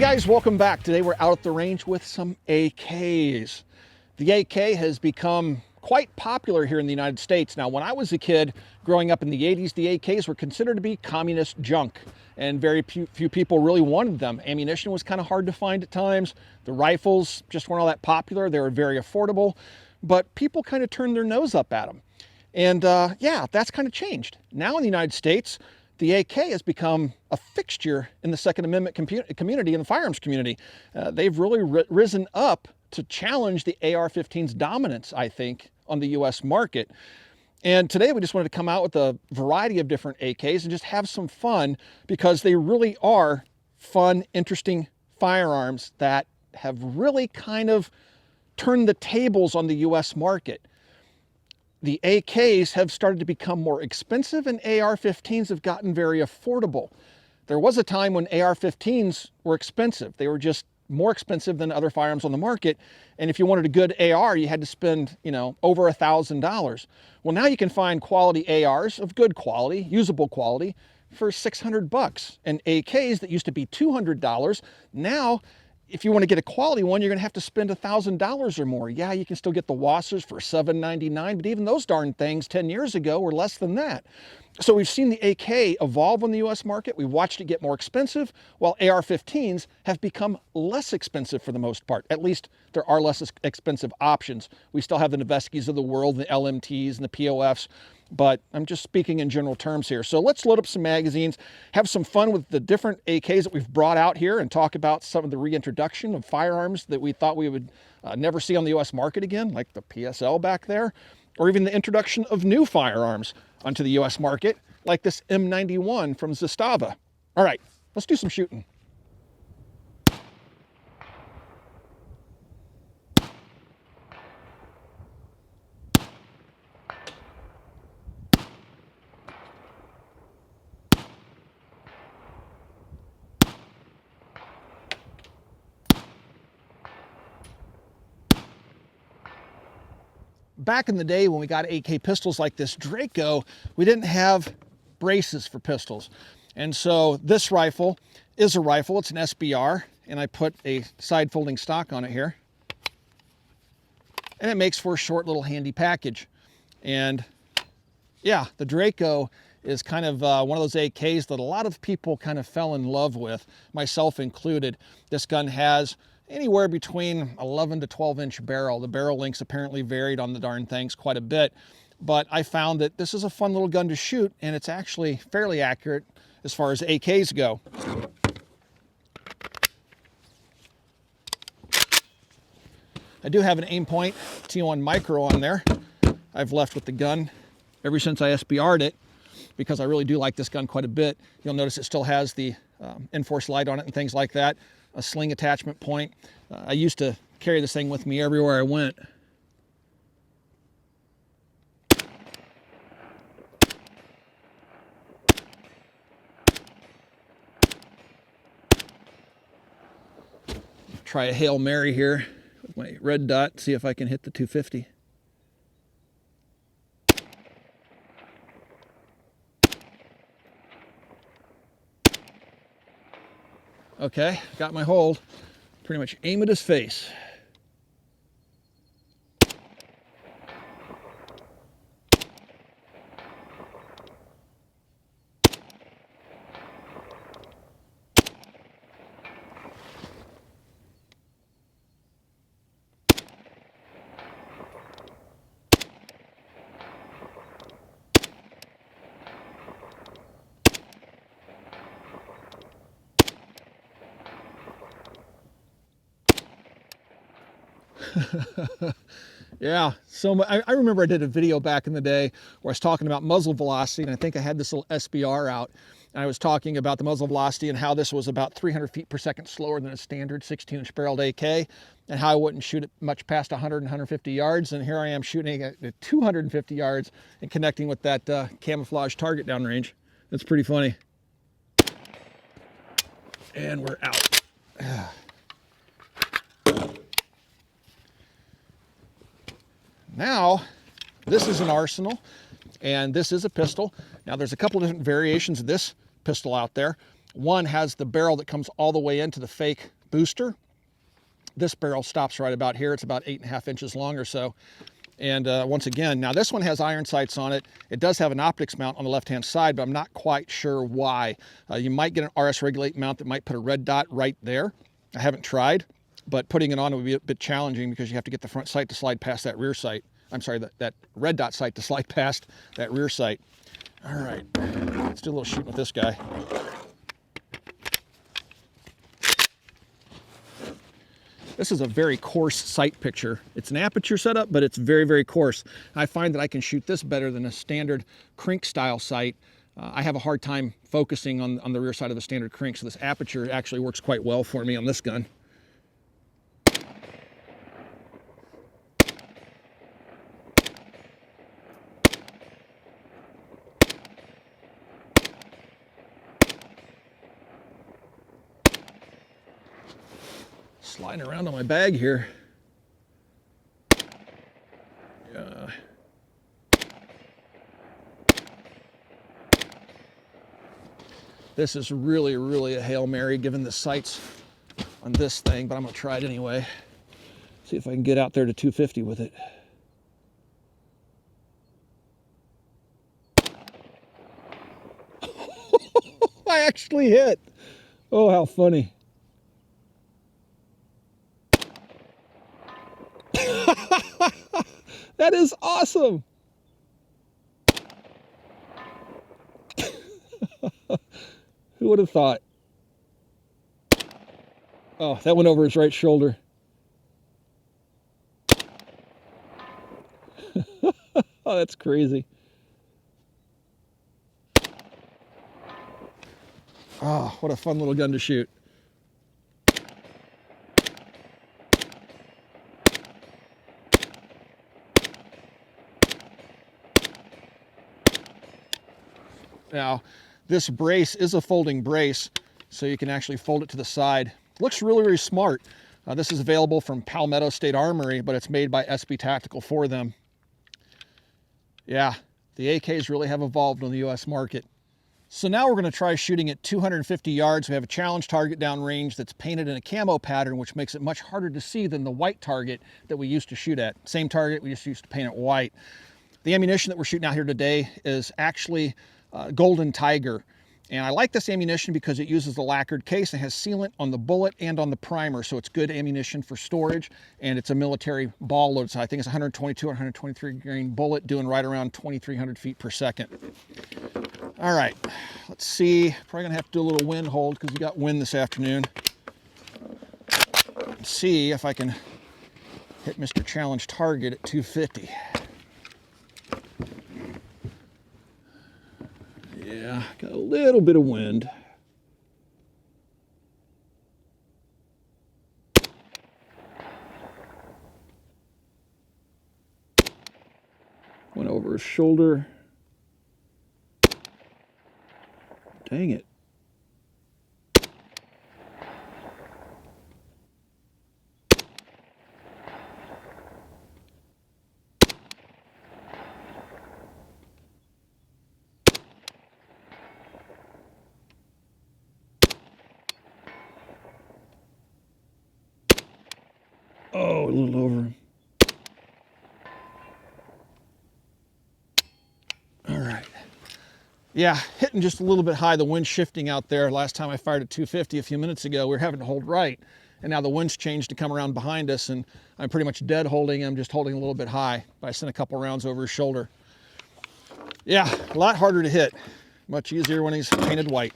guys, welcome back. Today we're out at the range with some AKs. The AK has become quite popular here in the United States. Now, when I was a kid growing up in the 80s, the AKs were considered to be communist junk, and very few people really wanted them. Ammunition was kind of hard to find at times. The rifles just weren't all that popular. They were very affordable, but people kind of turned their nose up at them. And yeah, that's kind of changed. Now in the United States, the AK has become a fixture in the Second Amendment community and the firearms community. They've really risen up to challenge the AR-15's dominance, I think, on the US market. And today we just wanted to come out with a variety of different AKs and just have some fun, because they really are fun, interesting firearms that have really kind of turned the tables on the US market. The AKs have started to become more expensive, and AR-15s have gotten very affordable. There was a time when AR-15s were expensive. They were just more expensive than other firearms on the market. And if you wanted a good AR, you had to spend, over $1,000. Well, now you can find quality ARs of good quality, usable quality, for $600. And AKs that used to be $200, now, if you want to get a quality one, you're going to have to spend $1,000 or more. Yeah, you can still get the Wassers for $799, but even those darn things 10 years ago were less than that. So we've seen the AK evolve on the US market. We've watched it get more expensive, while AR-15s have become less expensive for the most part. At least there are less expensive options. We still have the Noveskis of the world, the LMTs and the POFs, but I'm just speaking in general terms here. So let's load up some magazines, have some fun with the different AKs that we've brought out here, and talk about some of the reintroduction of firearms that we thought we would never see on the US market again, like the PSL back there, or even the introduction of new firearms onto the US market, like this M91 from Zastava. All right, let's do some shooting. Back in the day when we got AK pistols like this Draco, we didn't have braces for pistols. And so this rifle is a rifle, it's an SBR, and I put a side folding stock on it here. And it makes for a short little handy package. And yeah, the Draco is kind of one of those AKs that a lot of people kind of fell in love with, myself included. This gun has anywhere between 11 to 12-inch barrel. The barrel lengths apparently varied on the darn things quite a bit, but I found that this is a fun little gun to shoot, and it's actually fairly accurate as far as AKs go. I do have an Aimpoint T1 Micro on there. I've left with the gun ever since I SBR'd it, because I really do like this gun quite a bit. You'll notice it still has the enforced light on it and things like that. A sling attachment point. I used to carry this thing with me everywhere I went. Try a Hail Mary here with my red dot, see if I can hit the 250. Okay, got my hold. Pretty much aim at his face. Yeah, so I remember I did a video back in the day where I was talking about muzzle velocity, and I think I had this little SBR out, and I was talking about the muzzle velocity and how this was about 300 feet per second slower than a standard 16-inch barreled AK, and how I wouldn't shoot it much past 100 and 150 yards, and here I am shooting at 250 yards and connecting with that camouflage target downrange. That's pretty funny. And we're out. Now, this is an arsenal, and this is a pistol. Now, there's a couple of different variations of this pistol out there. One has the barrel that comes all the way into the fake booster. This barrel stops right about here. It's about 8.5 inches long or so. And once again, now this one has iron sights on it. It does have an optics mount on the left-hand side, but I'm not quite sure why. You might get an RS Regulate mount that might put a red dot right there. I haven't tried, but putting it on would be a bit challenging because you have to get the front sight to slide past that rear sight. I'm sorry, that red dot sight to slide past that rear sight. All right, let's do a little shooting with this guy. This is a very coarse sight picture. It's an aperture setup, but it's very, very coarse. I find that I can shoot this better than a standard crank style sight. I have a hard time focusing on the rear side of a standard crank, so this aperture actually works quite well for me on this gun. Sliding around on my bag here. This is really, really a Hail Mary given the sights on this thing, but I'm gonna try it anyway. See if I can get out there to 250 with it. I actually hit. Oh, how funny. That is awesome. Who would have thought? Oh, that went over his right shoulder. Oh, that's crazy. Oh, what a fun little gun to shoot. Now, this brace is a folding brace, so you can actually fold it to the side. Looks really, really smart. This is available from Palmetto State Armory, but it's made by SB Tactical for them. Yeah, the AKs really have evolved on the US market. So now we're going to try shooting at 250 yards. We have a challenge target downrange that's painted in a camo pattern, which makes it much harder to see than the white target that we used to shoot at. Same target, we just used to paint it white. The ammunition that we're shooting out here today is actually Golden Tiger. And I like this ammunition because it uses the lacquered case and has sealant on the bullet and on the primer. So it's good ammunition for storage, and it's a military ball load. So I think it's 122 or 123 grain bullet doing right around 2,300 feet per second. All right, let's see. Probably gonna have to do a little wind hold because we got wind this afternoon. Let's see if I can hit Mr. Challenge target at 250. Yeah, got a little bit of wind. Went over his shoulder. Dang it. Oh, a little over him. All right. Yeah, hitting just a little bit high. The wind shifting out there. Last time I fired at 250 a few minutes ago, we were having to hold right. And now the wind's changed to come around behind us, and I'm pretty much dead holding him, just holding a little bit high. But I sent a couple rounds over his shoulder. Yeah, a lot harder to hit. Much easier when he's painted white.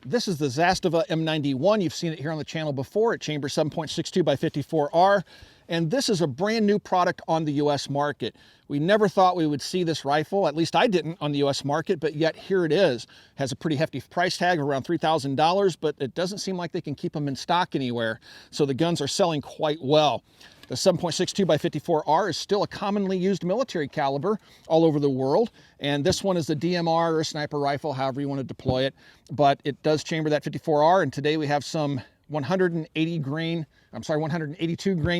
This is the Zastava M91. You've seen it here on the channel before. It chambers 7.62 by 54R. And this is a brand new product on the US market. We never thought we would see this rifle, at least I didn't, on the US market, but yet here it is. It has a pretty hefty price tag of around $3,000, but it doesn't seem like they can keep them in stock anywhere. So the guns are selling quite well. The 7.62 by 54R is still a commonly used military caliber all over the world. And this one is the DMR or a sniper rifle, however you want to deploy it. But it does chamber that 54R. And today we have some 182 grain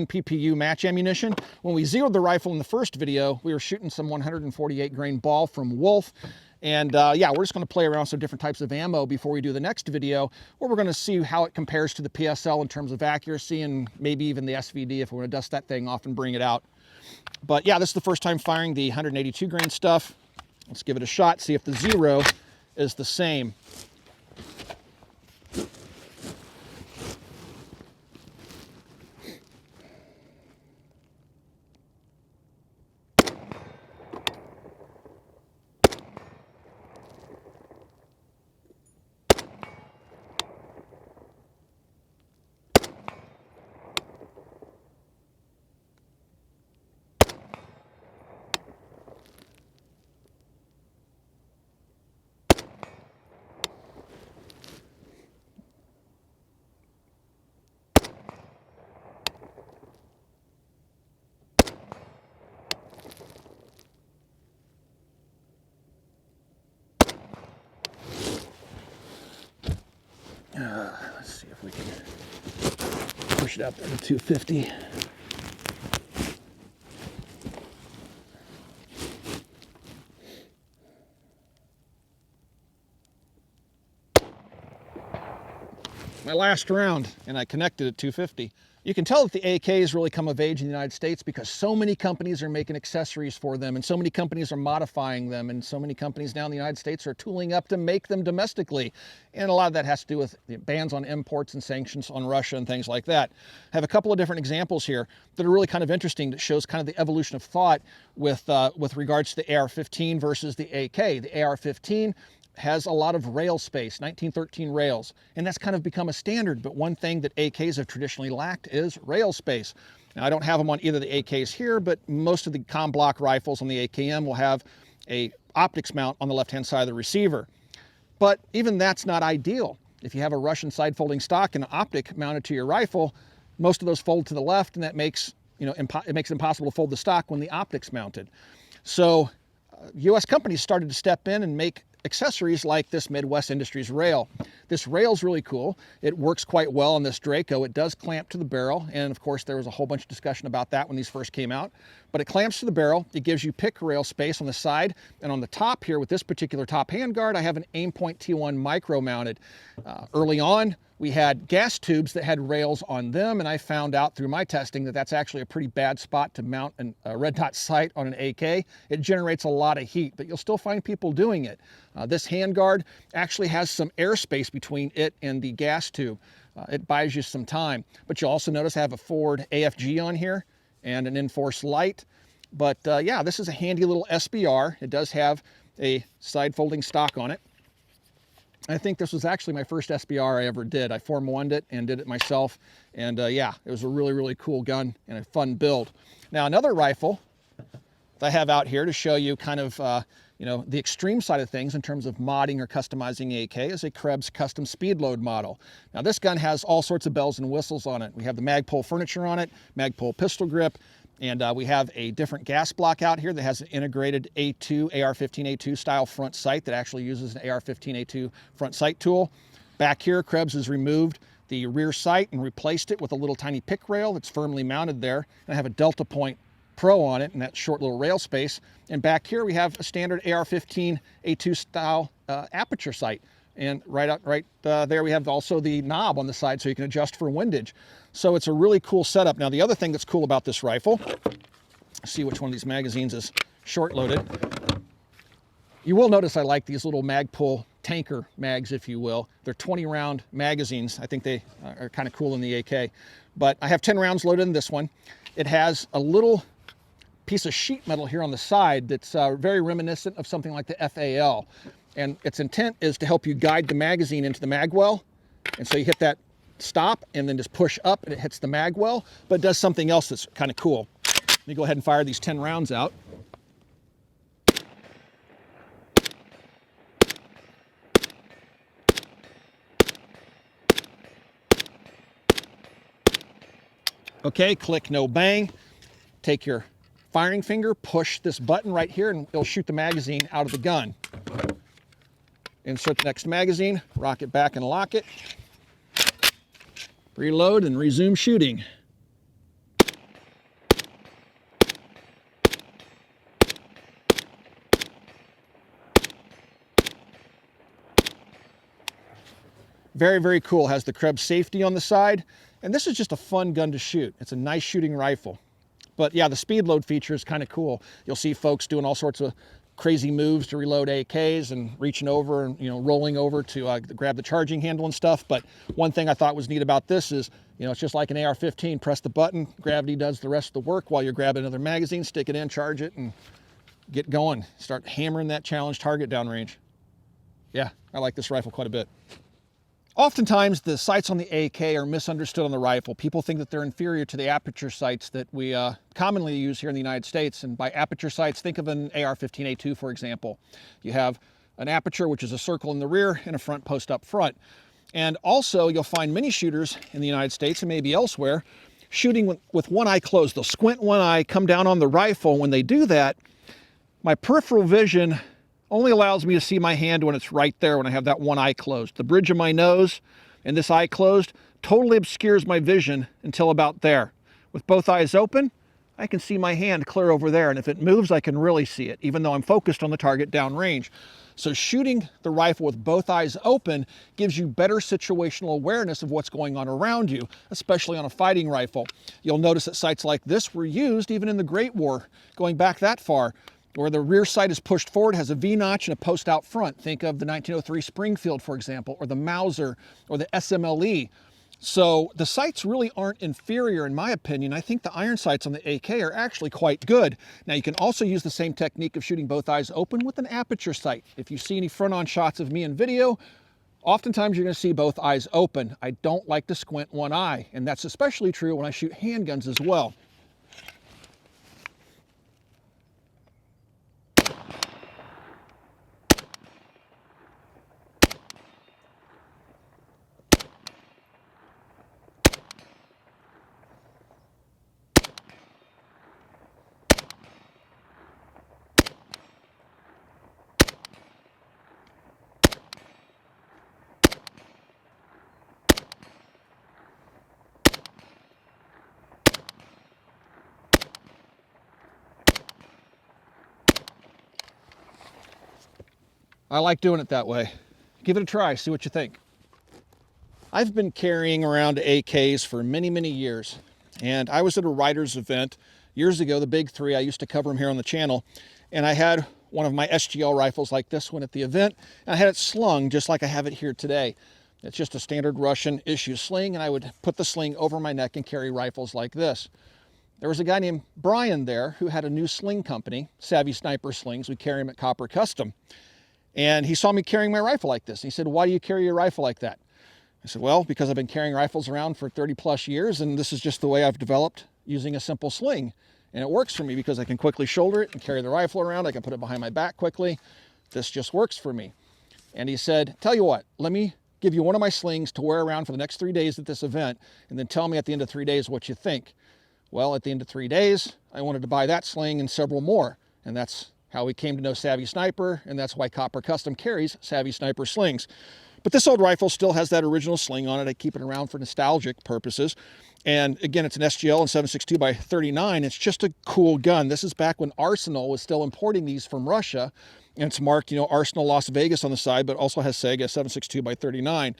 PPU match ammunition. When we zeroed the rifle in the first video, we were shooting some 148 grain ball from Wolf. And yeah, we're just going to play around with some different types of ammo before we do the next video, where we're going to see how it compares to the PSL in terms of accuracy and maybe even the SVD if we want to dust that thing off and bring it out. But yeah, this is the first time firing the 182 grain stuff. Let's give it a shot, see if the zero is the same. Let's see if we can push it up there to 250. My last round, and I connected at 250. You can tell that the AK has really come of age in the United States because so many companies are making accessories for them, and so many companies are modifying them, and so many companies now in the United States are tooling up to make them domestically. And a lot of that has to do with bans on imports and sanctions on Russia and things like that. I have a couple of different examples here that are really kind of interesting, that shows kind of the evolution of thought with regards to the AR-15 versus the AK. The AR-15 has a lot of rail space, 1913 rails, and that's kind of become a standard. But one thing that AKs have traditionally lacked is rail space. Now, I don't have them on either the AKs here, but most of the com block rifles on the AKM will have a optics mount on the left-hand side of the receiver. But even that's not ideal. If you have a Russian side folding stock and an optic mounted to your rifle, most of those fold to the left, and that makes, it makes it impossible to fold the stock when the optic's mounted. So US companies started to step in and make accessories like this Midwest Industries rail. This rail is really cool. It works quite well on this Draco. It does clamp to the barrel, and of course there was a whole bunch of discussion about that when these first came out. But it clamps to the barrel. It gives you pick rail space on the side, and on the top here with this particular top handguard, I have an Aimpoint T1 micro mounted. Early on, we had gas tubes that had rails on them, and I found out through my testing that that's actually a pretty bad spot to mount a red dot sight on an AK. It generates a lot of heat, but you'll still find people doing it. This handguard actually has some airspace between it and the gas tube. It buys you some time, but you'll also notice I have a forward AFG on here and an Enforce light. But yeah, this is a handy little SBR. It does have a side folding stock on it. I think this was actually my first SBR I ever did. I Form 1'd it and did it myself. And yeah, it was a really, really cool gun and a fun build. Now, another rifle that I have out here to show you kind of, the extreme side of things in terms of modding or customizing AK is a Krebs custom speed load model. Now, this gun has all sorts of bells and whistles on it. We have the Magpul furniture on it, Magpul pistol grip, and we have a different gas block out here that has an integrated A2, AR-15 A2 style front sight that actually uses an AR-15 A2 front sight tool. Back here, Krebs has removed the rear sight and replaced it with a little tiny pick rail that's firmly mounted there. And I have a Delta Point Pro on it in that short little rail space. And back here we have a standard AR-15 A2 style aperture sight. And right there we have also the knob on the side so you can adjust for windage. So it's a really cool setup. Now, the other thing that's cool about this rifle, see which one of these magazines is short loaded. You will notice I like these little Magpul tanker mags, if you will. They're 20 round magazines. I think they are kind of cool in the AK. But I have 10 rounds loaded in this one. It has a little piece of sheet metal here on the side that's very reminiscent of something like the FAL. And its intent is to help you guide the magazine into the mag well. And so you hit that stop and then just push up and it hits the mag well, but it does something else that's kind of cool. Let me go ahead and fire these 10 rounds out. Okay, click, no bang. Take your firing finger, push this button right here, and it'll shoot the magazine out of the gun. Insert the next magazine, rock it back and lock it. Reload and resume shooting. Very, very cool. Has the Krebs safety on the side. And this is just a fun gun to shoot. It's a nice shooting rifle. But yeah, the speed load feature is kind of cool. You'll see folks doing all sorts of crazy moves to reload AKs and reaching over and, rolling over to grab the charging handle and stuff. But one thing I thought was neat about this is, it's just like an AR-15. Press the button, gravity does the rest of the work while you're grabbing another magazine, stick it in, charge it, and get going. Start hammering that challenge target downrange. Yeah, I like this rifle quite a bit. Oftentimes, the sights on the AK are misunderstood on the rifle. People think that they're inferior to the aperture sights that we commonly use here in the United States. And by aperture sights, think of an AR-15A2, for example. You have an aperture, which is a circle in the rear, and a front post up front. And also, you'll find many shooters in the United States and maybe elsewhere shooting with one eye closed. They'll squint one eye, come down on the rifle. When they do that, my peripheral vision only allows me to see my hand when it's right there, when I have that one eye closed. The bridge of my nose and this eye closed totally obscures my vision until about there. With both eyes open, I can see my hand clear over there, and if it moves, I can really see it, even though I'm focused on the target downrange. So shooting the rifle with both eyes open gives you better situational awareness of what's going on around you, especially on a fighting rifle. You'll notice that sights like this were used even in the Great War, going back that far, where the rear sight is pushed forward, has a V-notch and a post out front. Think of the 1903 Springfield, for example, or the Mauser, or the SMLE. So the sights really aren't inferior, in my opinion. I think the iron sights on the AK are actually quite good. Now, you can also use the same technique of shooting both eyes open with an aperture sight. If you see any front-on shots of me in video, oftentimes you're going to see both eyes open. I don't like to squint one eye, and that's especially true when I shoot handguns as well. I like doing it that way. Give it a try, see what you think. I've been carrying around AKs for many, many years. And I was at a writer's event years ago, the big three. I used to cover them here on the channel. And I had one of my SGL rifles like this one at the event. And I had it slung just like I have it here today. It's just a standard Russian issue sling. And I would put the sling over my neck and carry rifles like this. There was a guy named Brian there who had a new sling company, Savvy Sniper Slings. We carry them at Copper Custom. And he saw me carrying my rifle like this. He said, "Why do you carry your rifle like that?" I said, "Well, because I've been carrying rifles around for 30 plus years, and this is just the way I've developed using a simple sling. And it works for me because I can quickly shoulder it and carry the rifle around. I can put it behind my back quickly. This just works for me." And he said, "Tell you what, let me give you one of my slings to wear around for the next 3 days at this event, and then tell me at the end of 3 days what you think." Well, at the end of 3 days, I wanted to buy that sling and several more. And that's how we came to know Savvy Sniper, and that's why Copper Custom carries Savvy Sniper Slings. But this old rifle still has that original sling on it. I keep it around for nostalgic purposes. And again, it's an SGL and 7.62 by 39. It's just a cool gun. This is back when Arsenal was still importing these from Russia. And it's marked, Arsenal Las Vegas on the side, but also has Saiga 7.62 by 39.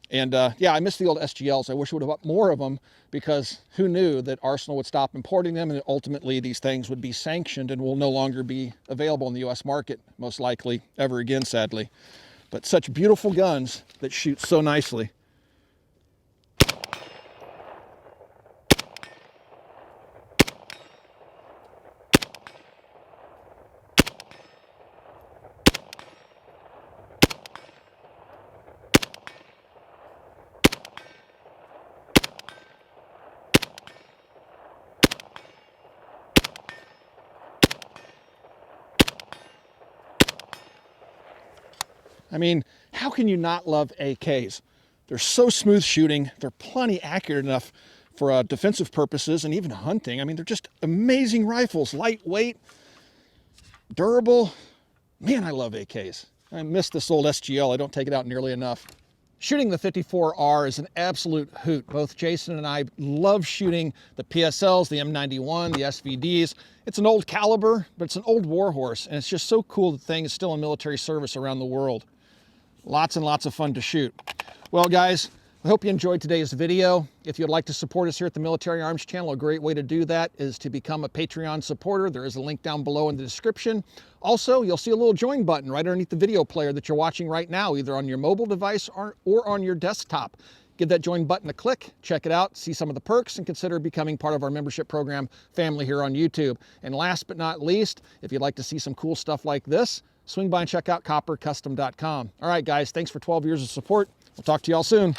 And yeah, I miss the old SGLs. I wish we would have bought more of them, because who knew that Arsenal would stop importing them, and ultimately these things would be sanctioned and will no longer be available in the US market, most likely ever again, sadly. But such beautiful guns that shoot so nicely. I mean, how can you not love AKs? They're so smooth shooting. They're plenty accurate enough for defensive purposes and even hunting. I mean, they're just amazing rifles, lightweight, durable. Man, I love AKs. I miss this old SGL. I don't take it out nearly enough. Shooting the 54R is an absolute hoot. Both Jason and I love shooting the PSLs, the M91, the SVDs. It's an old caliber, but it's an old warhorse, and it's just so cool the thing is still in military service around the world. Lots and lots of fun to shoot. Well, guys, I hope you enjoyed today's video. If you'd like to support us here at the Military Arms Channel, a great way to do that is to become a Patreon supporter. There is a link down below in the description. Also, you'll see a little join button right underneath the video player that you're watching right now, either on your mobile device or on your desktop. Give that join button a click, check it out, see some of the perks, and consider becoming part of our membership program family here on YouTube. And last but not least, if you'd like to see some cool stuff like this, swing by and check out coppercustom.com. All right, guys, thanks for 12 years of support. We'll talk to you all soon.